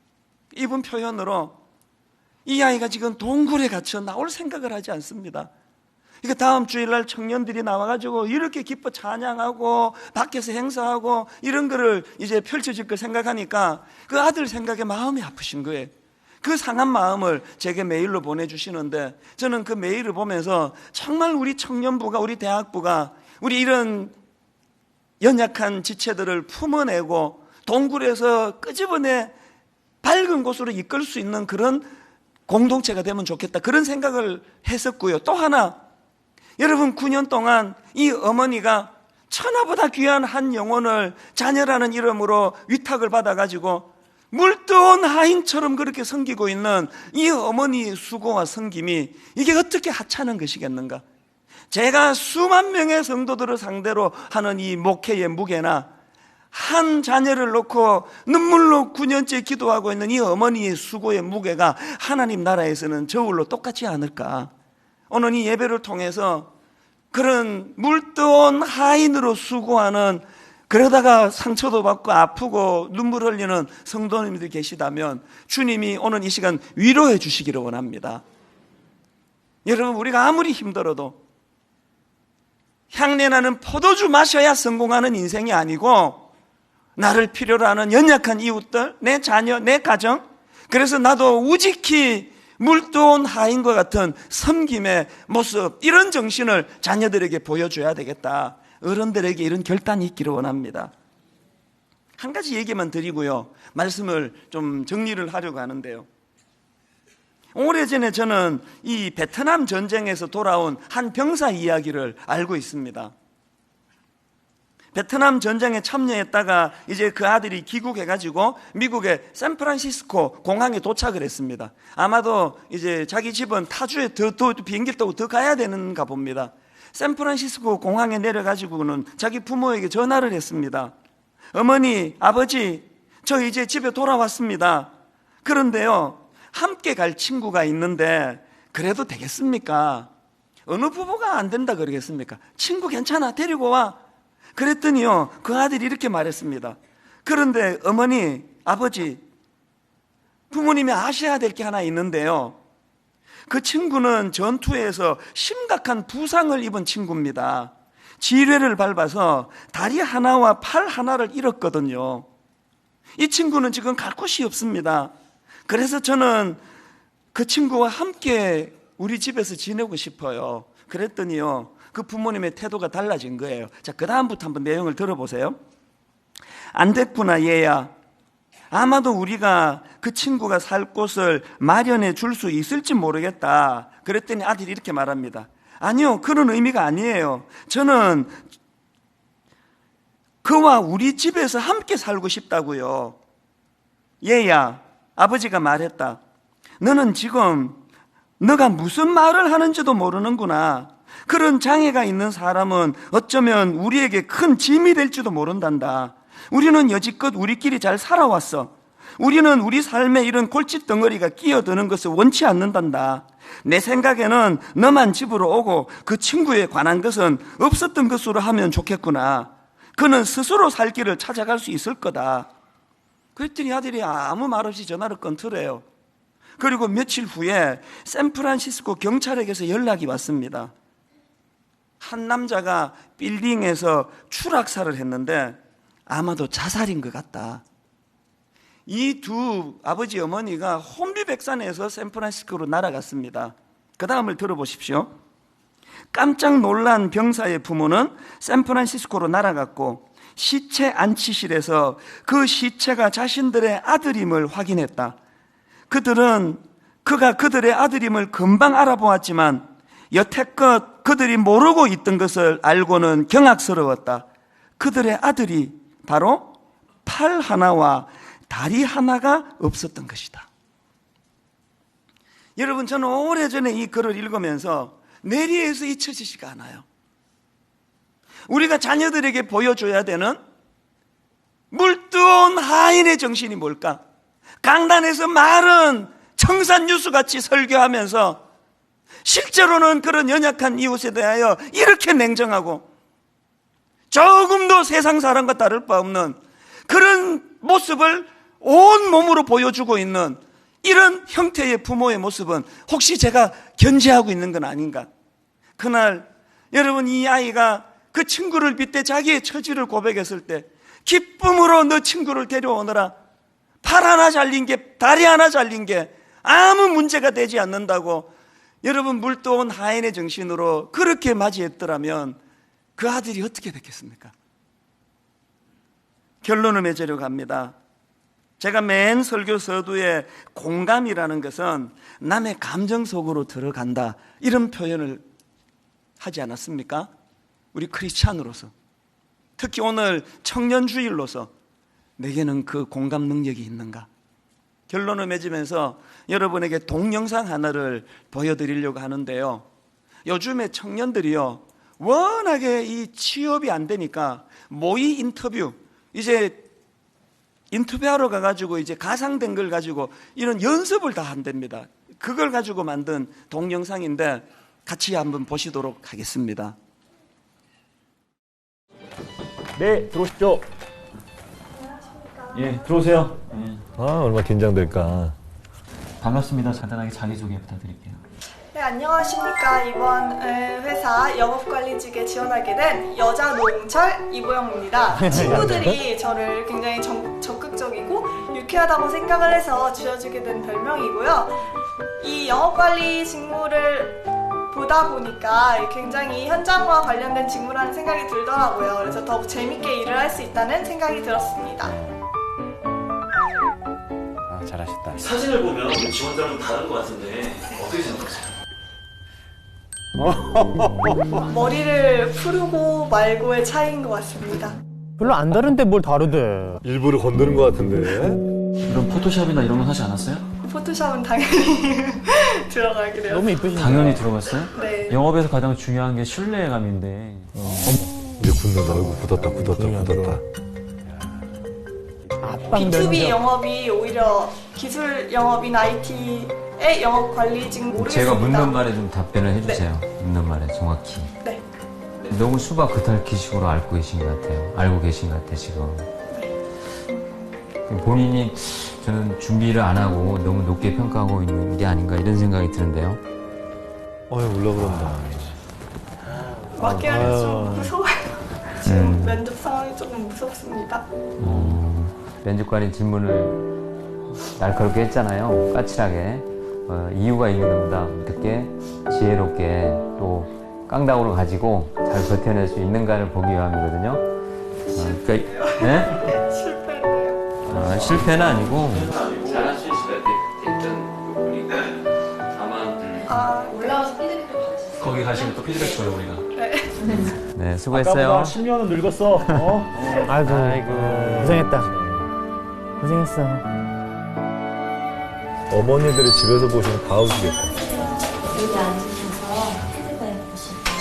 Speaker 2: 이분 표현으로 이 아이가 지금 동굴에 갇혀 나올 생각을 하지 않습니다. 그러니까 다음 주일날 청년들이 나와가지고 이렇게 기뻐 찬양하고 밖에서 행사하고 이런 거를 이제 펼쳐질 걸 생각하니까 그 아들 생각에 마음이 아프신 거예요. 그 상한 마음을 제게 메일로 보내주시는데, 저는 그 메일을 보면서 정말 우리 청년부가, 우리 대학부가 우리 이런 연약한 지체들을 품어내고 동굴에서 끄집어내 밝은 곳으로 이끌 수 있는 그런 공동체가 되면 좋겠다, 그런 생각을 했었고요. 또 하나, 여러분, 9년 동안 이 어머니가 천하보다 귀한 한 영혼을 자녀라는 이름으로 위탁을 받아가지고 물뜨거운 하인처럼 그렇게 섬기고 있는 이 어머니의 수고와 섬김이 이게 어떻게 하찮은 것이겠는가? 제가 수만 명의 성도들을 상대로 하는 이 목회의 무게나 한 자녀를 놓고 눈물로 9년째 기도하고 있는 이 어머니의 수고의 무게가 하나님 나라에서는 저울로 똑같지 않을까? 오늘 이 예배를 통해서 그런 물뜨거운 하인으로 수고하는, 그러다가 상처도 받고 아프고 눈물 흘리는 성도님들 계시다면 주님이 오늘 이 시간 위로해 주시기를 원합니다. 여러분, 우리가 아무리 힘들어도 향내나는 포도주 마셔야 성공하는 인생이 아니고, 나를 필요로 하는 연약한 이웃들, 내 자녀, 내 가정, 그래서 나도 우직히 물뜨거운 하인과 같은 섬김의 모습, 이런 정신을 자녀들에게 보여줘야 되겠다. 어른들에게 이런 결단이 있기를 원합니다. 한 가지 얘기만 드리고요, 말씀을 좀 정리를 하려고 하는데요, 오래전에 저는 이 베트남 전쟁에서 돌아온 한 병사 이야기를 알고 있습니다. 베트남 전쟁에 참여했다가 이제 그 아들이 귀국해가지고 미국의 샌프란시스코 공항에 도착을 했습니다. 아마도 이제 자기 집은 타주에 더 비행기를 타고 더 가야 되는가 봅니다. 샌프란시스코 공항에 내려가지고는 자기 부모에게 전화를 했습니다. 어머니, 아버지, 저 이제 집에 돌아왔습니다. 그런데요, 함께 갈 친구가 있는데 그래도 되겠습니까? 어느 부부가 안 된다 그러겠습니까? 친구 괜찮아, 데리고 와. 그랬더니요, 그 아들이 이렇게 말했습니다. 그런데 어머니, 아버지, 부모님이 아셔야 될 게 하나 있는데요, 그 친구는 전투에서 심각한 부상을 입은 친구입니다. 지뢰를 밟아서 다리 하나와 팔 하나를 잃었거든요. 이 친구는 지금 갈 곳이 없습니다. 그래서 저는 그 친구와 함께 우리 집에서 지내고 싶어요. 그랬더니요, 그 부모님의 태도가 달라진 거예요. 자, 그 다음부터 한번 내용을 들어보세요. 안 됐구나, 얘야. 아마도 우리가 그 친구가 살 곳을 마련해 줄 수 있을지 모르겠다. 그랬더니 아들이 이렇게 말합니다. 아니요, 그런 의미가 아니에요. 저는 그와 우리 집에서 함께 살고 싶다고요. 얘야, 아버지가 말했다. 너는 지금 너가 무슨 말을 하는지도 모르는구나. 그런 장애가 있는 사람은 어쩌면 우리에게 큰 짐이 될지도 모른단다. 우리는 여지껏 우리끼리 잘 살아왔어. 우리는 우리 삶에 이런 골칫덩어리가 끼어드는 것을 원치 않는단다. 내 생각에는 너만 집으로 오고 그 친구에 관한 것은 없었던 것으로 하면 좋겠구나. 그는 스스로 살 길을 찾아갈 수 있을 거다. 그랬더니 아들이 아무 말 없이 전화를 끊더래요. 그리고 며칠 후에 샌프란시스코 경찰에게서 연락이 왔습니다. 한 남자가 빌딩에서 추락사를 했는데 아마도 자살인 것 같다. 이 두 아버지 어머니가 혼비백산에서 샌프란시스코로 날아갔습니다. 그 다음을 들어보십시오. 깜짝 놀란 병사의 부모는 샌프란시스코로 날아갔고 시체 안치실에서 그 시체가 자신들의 아들임을 확인했다. 그가 그들의 아들임을 금방 알아보았지만 여태껏 그들이 모르고 있던 것을 알고는 경악스러웠다. 그들의 아들이 바로 팔 하나와 다리 하나가 없었던 것이다. 여러분, 저는 오래전에 이 글을 읽으면서 뇌리에서 잊혀지지가 않아요. 우리가 자녀들에게 보여줘야 되는 물뜨거운 하인의 정신이 뭘까? 강단에서 말은 청산유수같이 설교하면서 실제로는 그런 연약한 이웃에 대하여 이렇게 냉정하고 조금도 세상 사람과 다를 바 없는 그런 모습을 온 몸으로 보여주고 있는 이런 형태의 부모의 모습은 혹시 제가 견제하고 있는 건 아닌가? 그날 여러분, 이 아이가 그 친구를 빗대 자기의 처지를 고백했을 때 기쁨으로 너 친구를 데려오느라 팔 하나 잘린 게, 다리 하나 잘린 게 아무 문제가 되지 않는다고 여러분 물떠온 하인의 정신으로 그렇게 맞이했더라면 그 아들이 어떻게 됐겠습니까? 결론을 맺으려고 합니다. 제가 맨 설교 서두에 공감이라는 것은 남의 감정 속으로 들어간다, 이런 표현을 하지 않았습니까? 우리 크리스찬으로서, 특히 오늘 청년주일로서 내게는 그 공감 능력이 있는가? 결론을 맺으면서 여러분에게 동영상 하나를 보여드리려고 하는데요. 요즘에 청년들이요, 워낙에 이 취업이 안 되니까 모의 인터뷰, 이제 인터뷰하러 가가지고 이제 가상된 걸 가지고 이런 연습을 다 한답니다. 그걸 가지고 만든 동영상인데 같이 한번 보시도록 하겠습니다.
Speaker 3: 네, 들어오십시오. 예, 들어오세요. 예.
Speaker 4: 아, 얼마나 긴장될까.
Speaker 3: 반갑습니다. 간단하게 자기소개 부탁드릴게요.
Speaker 5: 네, 안녕하십니까. 이번 회사 영업관리직에 지원하게 된 여자 노홍철 이보영입니다. 친구들이 저를 굉장히 적극적이고 유쾌하다고 생각을 해서 지어주게 된 별명이고요. 이 영업관리 직무를 보다 보니까 굉장히 현장과 관련된 직무라는 생각이 들더라고요. 그래서 더욱 재밌게 일을 할 수 있다는 생각이 들었습니다.
Speaker 4: 아, 잘하셨다.
Speaker 6: 사진을 보면 지원자랑 다른 것 같은데 어떻게 생각하세요?
Speaker 5: 머리를 푸르고 말고의 차이인 것 같습니다.
Speaker 7: 별로 안 다른데 뭘 다르대.
Speaker 4: 일부러 건드는 것 같은데.
Speaker 3: 그럼 포토샵이나 이런 건 하지 않았어요?
Speaker 5: 포토샵은 당연히 들어가게 되었어요.
Speaker 7: 너무 이쁘신데.
Speaker 3: 당연히 들어갔어요?
Speaker 5: 네.
Speaker 3: 영업에서 가장 중요한 게 신뢰감인데.
Speaker 4: 이제 굳는다. 얼굴 굳었다.
Speaker 7: 앞방
Speaker 5: B2B
Speaker 7: 면접.
Speaker 5: 영업이 오히려 기술 영업이나 IT의 영업 관리직 모르겠습니다.
Speaker 8: 제가 묻는 말에 좀 답변을 해주세요. 묻는 말에 정확히.
Speaker 5: 네.
Speaker 8: 너무 수박 겉핥기식으로 알고 계신 것 같아 지금. 본인이 저는 준비를 안 하고 너무 높게 평가하고 있는 게 아닌가 이런 생각이 드는데요.
Speaker 4: 울려 그런다.
Speaker 5: 맡기하기 좀 무서워요. 지금 면접 상황이 조금 무섭습니다.
Speaker 8: 면접관이 질문을 날카롭게 했잖아요. 까칠하게. 이유가 있는 겁니다. 어떻게 지혜롭게 또 깡다구로 가지고 잘 버텨낼 수 있는가를 보기 위함이거든요. 네?
Speaker 5: 실패했네요.
Speaker 8: 실패는 아니고
Speaker 6: 잘할 수 있을 것 됐던 부분이 다만
Speaker 9: 올라와서 피드백을 받으셨어요.
Speaker 3: 거기 가시면 또 피드백 줘요, 우리가.
Speaker 8: 네, 수고했어요.
Speaker 7: 10년은 늙었어. 아이고, 고생했다. 고생했어.
Speaker 4: 어머니들이 집에서 보시면 다 우시겠다.
Speaker 9: 여기 앉으셔서 피드백 보실게요.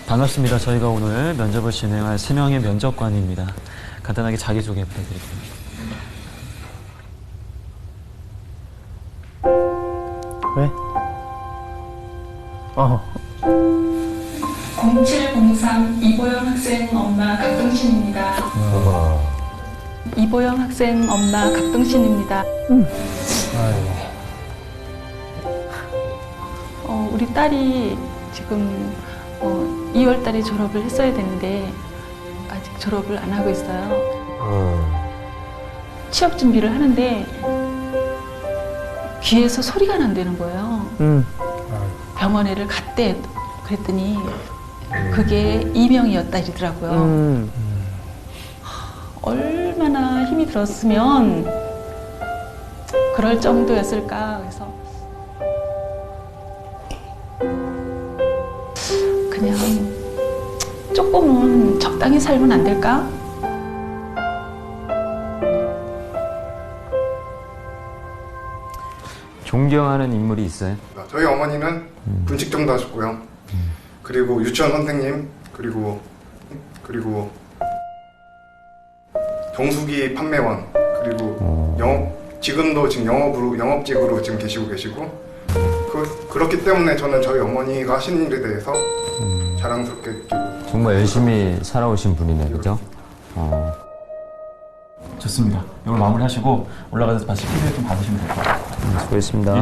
Speaker 3: 반갑습니다. 저희가 오늘 면접을 진행할 3명의 면접관입니다. 간단하게 자기소개 부탁드릴게요.
Speaker 7: 왜?
Speaker 10: 0703 이보영 학생 엄마 각동신입니다. 이보영 학생 엄마 각동신입니다. 우리 딸이 지금 2월 달에 졸업을 했어야 되는데 아직 졸업을 안 하고 있어요. 취업 준비를 하는데 귀에서 소리가 난다는 거예요. 병원에를 갔대. 그랬더니 그게 이명이었다 이러더라고요. 얼마나 힘이 들었으면 그럴 정도였을까. 그래서 그냥 조금은 적당히 살면 안 될까?
Speaker 8: 존경하는 인물이 있어요?
Speaker 11: 저희 어머니는 군식 정도 하셨고요. 그리고 유치원 선생님, 그리고 정수기 판매원, 그리고 지금도 지금 영업직으로 지금 계시고 그렇기 때문에 저는 저희 어머니가 하시는 일에 대해서 자랑스럽게 느끼고
Speaker 8: 정말 열심히 살아오신 분이네, 그죠?
Speaker 3: 좋습니다. 이걸 마무리하시고 올라가서 다시 피드백 좀 받으시면 될 것 같아요.
Speaker 8: 수고했습니다.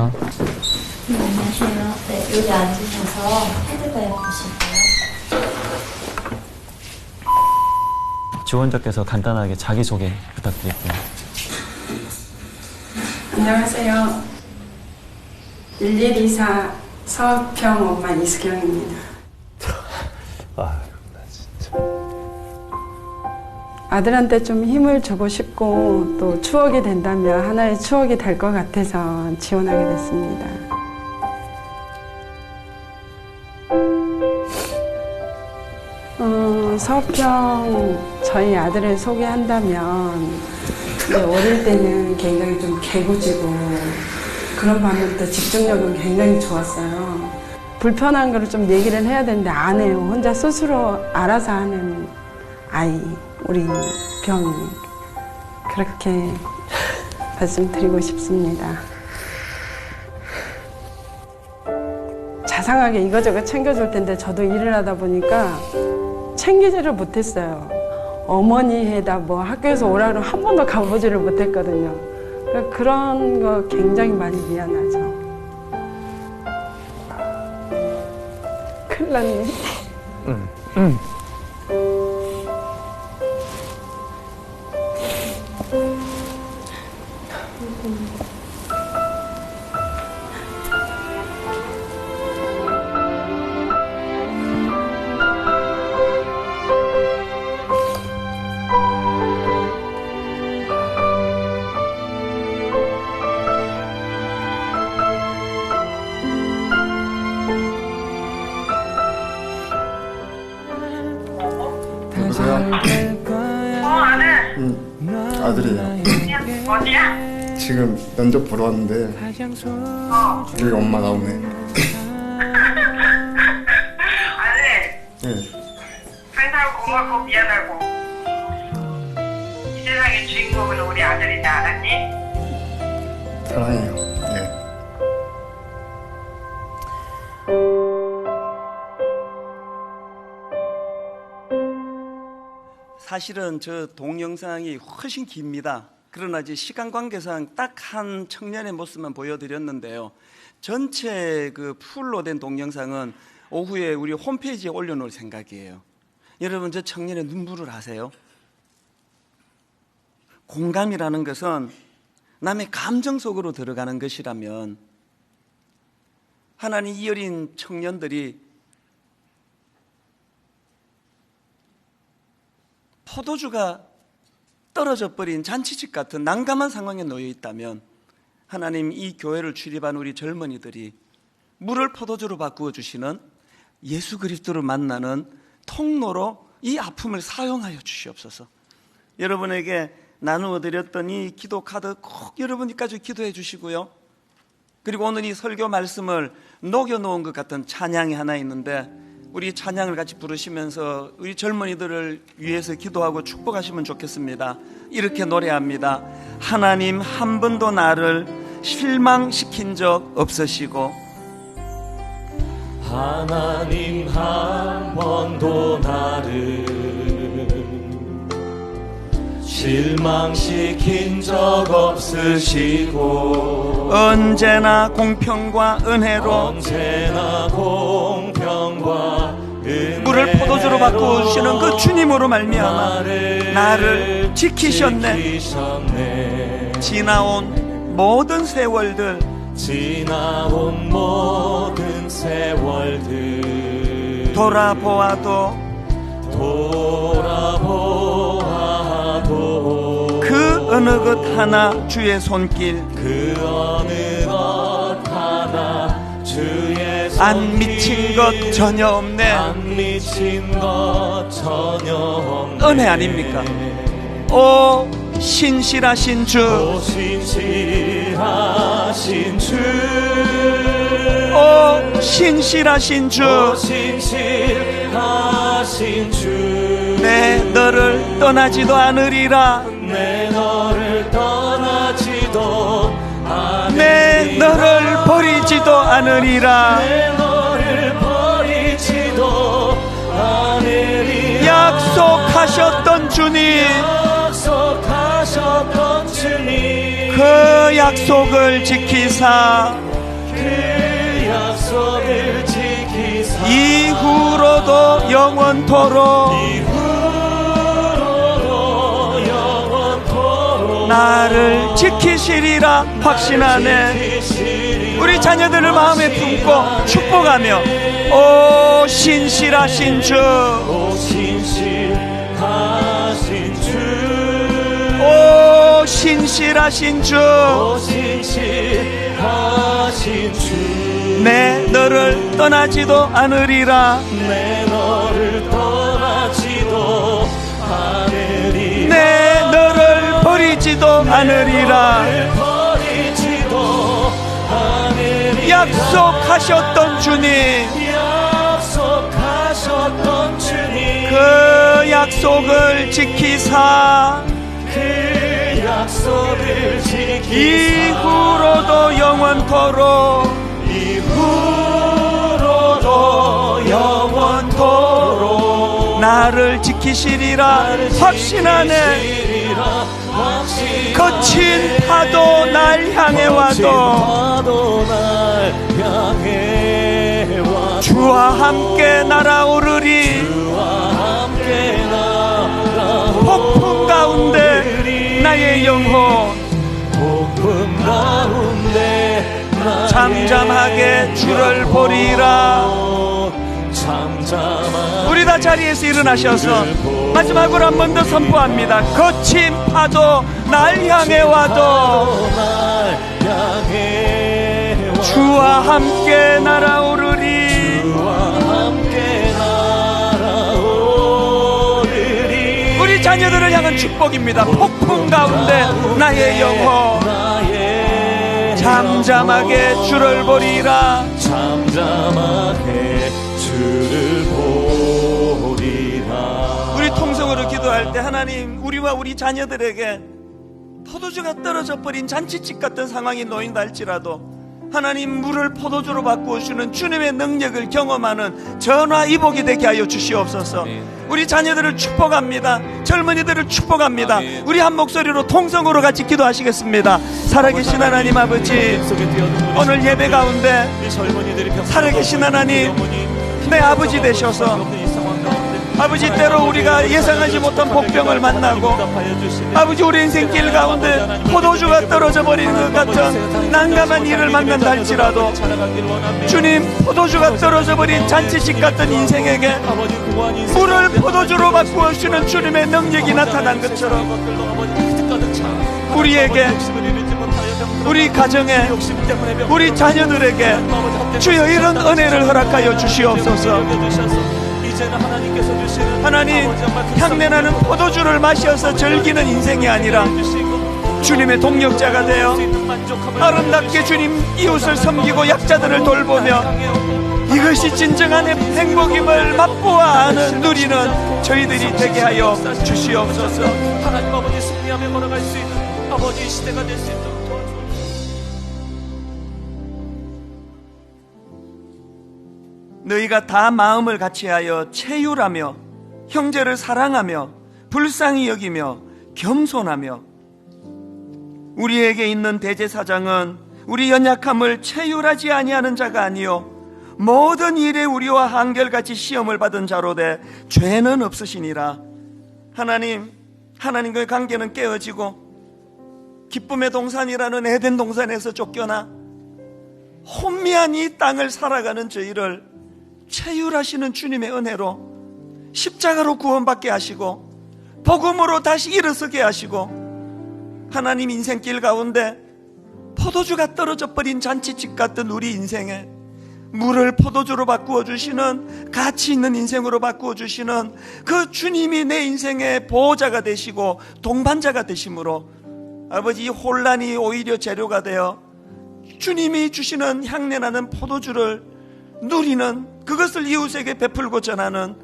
Speaker 9: 안녕하세요. 네, 여기 앉으셔서 피드백 보실게요.
Speaker 3: 지원자께서 간단하게 자기소개 부탁드릴게요.
Speaker 10: 안녕하세요. 1124 서평 엄마 이수경입니다.
Speaker 4: 나 진짜.
Speaker 10: 아들한테 좀 힘을 주고 싶고 또 추억이 된다면 하나의 추억이 될 것 같아서 지원하게 됐습니다. 서평 저희 아들을 소개한다면 어릴 때는 굉장히 좀 개구지고 그런 반면 또 집중력은 굉장히 좋았어요. 불편한 거를 좀 얘기를 해야 되는데 안 해요. 혼자 스스로 알아서 하는 아이, 우리 병이. 그렇게 말씀드리고 싶습니다. 자상하게 이거저거 챙겨줄 텐데 저도 일을 하다 보니까 챙기지를 못했어요. 어머니에다 뭐 학교에서 오라 그러면 한 번도 가보지를 못했거든요. 그러니까 그런 거 굉장히 많이 미안하죠. 큰일 났네.
Speaker 11: 아들이에요. 지금 면접 보러 왔는데 우리 엄마 나오네.
Speaker 12: 아들,
Speaker 11: 네.
Speaker 12: 항상 고맙고 미안하고 이 세상의 주인공은 우리 아들이지 않았니?
Speaker 11: 사랑해요. 네.
Speaker 2: 사실은 저 동영상이 훨씬 깁니다. 그러나 이제 시간 관계상 딱 한 청년의 모습만 보여드렸는데요. 전체 그 풀로 된 동영상은 오후에 우리 홈페이지에 올려놓을 생각이에요. 여러분, 저 청년의 눈물을 아세요? 공감이라는 것은 남의 감정 속으로 들어가는 것이라면 하나님 이 어린 청년들이 포도주가 떨어져 버린 잔치집 같은 난감한 상황에 놓여 있다면 하나님 이 교회를 출입한 우리 젊은이들이 물을 포도주로 바꾸어 주시는 예수 그리스도를 만나는 통로로 이 아픔을 사용하여 주시옵소서. 여러분에게 나누어 드렸던 이 기도 카드 꼭 여러분까지 기도해 주시고요. 그리고 오늘 이 설교 말씀을 녹여 놓은 것 같은 찬양이 하나 있는데 우리 찬양을 같이 부르시면서 우리 젊은이들을 위해서 기도하고 축복하시면 좋겠습니다. 이렇게 노래합니다. 하나님 한 번도 나를 실망시킨 적 없으시고
Speaker 4: 하나님 한 번도 나를 실망시킨 적 없으시고
Speaker 2: 언제나 공평과 은혜로 물을 포도주로 바꾸어 주시는 그 주님으로 말미암아 나를 지키셨네. 지나온 모든 세월들 돌아보아도 그 어느 것 하나 주의 손길 안 미친 것 전혀 없네. 은혜 아닙니까? 오 신실하신 주, 오 신실하신 주, 내 너를 떠나지도 않으리라. 내 너를 버리지도 않으리라. 약속하셨던 주님, 그 약속을 지키사 이후로도 영원토록 나를 지키시리라 확신하네. 우리 자녀들을 마음에 품고 축복하며 오 신실하신 주, 오 신실하신 주, 내 너를 떠나지도 않으리라. 내 너를 버리지도 않으리라. 약속하셨던 주님, 그 약속을 지키사 이후로도 영원토록 나를 지키시리라 확신하네. 거친 파도 날 향해 와도 주와 함께 날아오르리. 폭풍 가운데 나의 영혼 잠잠하게 주를 보리라. 우리 다 자리에서 일어나셔서 마지막으로 한 번 더 선포합니다. 거친 파도 날 향해 와도 주와 함께 날아오르리. 우리 자녀들을 향한 축복입니다. 폭풍 가운데 나의 영혼 잠잠하게 주를 보리라. 잠잠하게 주를 보리라. 우리 통성으로 기도할 때 하나님 우리와 우리 자녀들에게 포도주가 떨어져 버린 잔치집 같은 상황이 놓인다 할지라도 하나님, 물을 포도주로 바꾸어 주는 주님의 능력을 경험하는 전화위복이 되게 하여 주시옵소서. 우리 자녀들을 축복합니다. 젊은이들을 축복합니다. 우리 한 목소리로 통성으로 같이 기도하시겠습니다. 살아계신 하나님 아버지, 오늘 예배 가운데 살아계신 하나님, 내 아버지 되셔서 아버지, 때로 우리가 예상하지 못한 복병을 만나고 아버지, 우리 인생길 가운데 포도주가 떨어져 버리는 것 같은 난감한 일을 만난다 할지라도 주님, 포도주가 떨어져 버린 잔치식 같은 인생에게 물을 포도주로 바꾸어 주는 주님의 능력이 나타난 것처럼 우리에게, 우리 가정에, 우리 자녀들에게 주여 이런 은혜를 허락하여 주시옵소서. 하나님, 향내나는 포도주를 마셔서 즐기는 인생이 아니라 주님의 동력자가 되어 아름답게 주님 이웃을 섬기고 약자들을 돌보며 이것이 진정한 행복임을 맛보아 아는 누리는 저희들이 되게 하여 주시옵소서.
Speaker 4: 하나님 아버지, 승리하며 걸어갈 수 있는 아버지 시대가 될 수 있도록
Speaker 2: 너희가 다 마음을 같이하여 체휼하며 형제를 사랑하며 불쌍히 여기며 겸손하며. 우리에게 있는 대제사장은 우리 연약함을 체휼하지 아니하는 자가 아니요 모든 일에 우리와 한결같이 시험을 받은 자로 돼 죄는 없으시니라. 하나님, 하나님과의 관계는 깨어지고 기쁨의 동산이라는 에덴 동산에서 쫓겨나 혼미한 이 땅을 살아가는 저희를 체휼하시는 주님의 은혜로 십자가로 구원받게 하시고 복음으로 다시 일어서게 하시고, 하나님, 인생길 가운데 포도주가 떨어져 버린 잔치집 같은 우리 인생에 물을 포도주로 바꾸어 주시는, 가치 있는 인생으로 바꾸어 주시는 그 주님이 내 인생의 보호자가 되시고 동반자가 되심으로 아버지, 이 혼란이 오히려 재료가 되어 주님이 주시는 향내나는 포도주를 누리는, 그것을 이웃에게 베풀고 전하는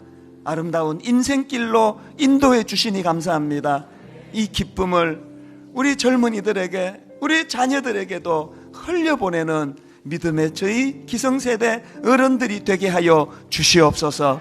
Speaker 2: 아름다운 인생길로 인도해 주시니 감사합니다. 이 기쁨을 우리 젊은이들에게, 우리 자녀들에게도 흘려보내는 믿음의 저희 기성세대 어른들이 되게 하여 주시옵소서.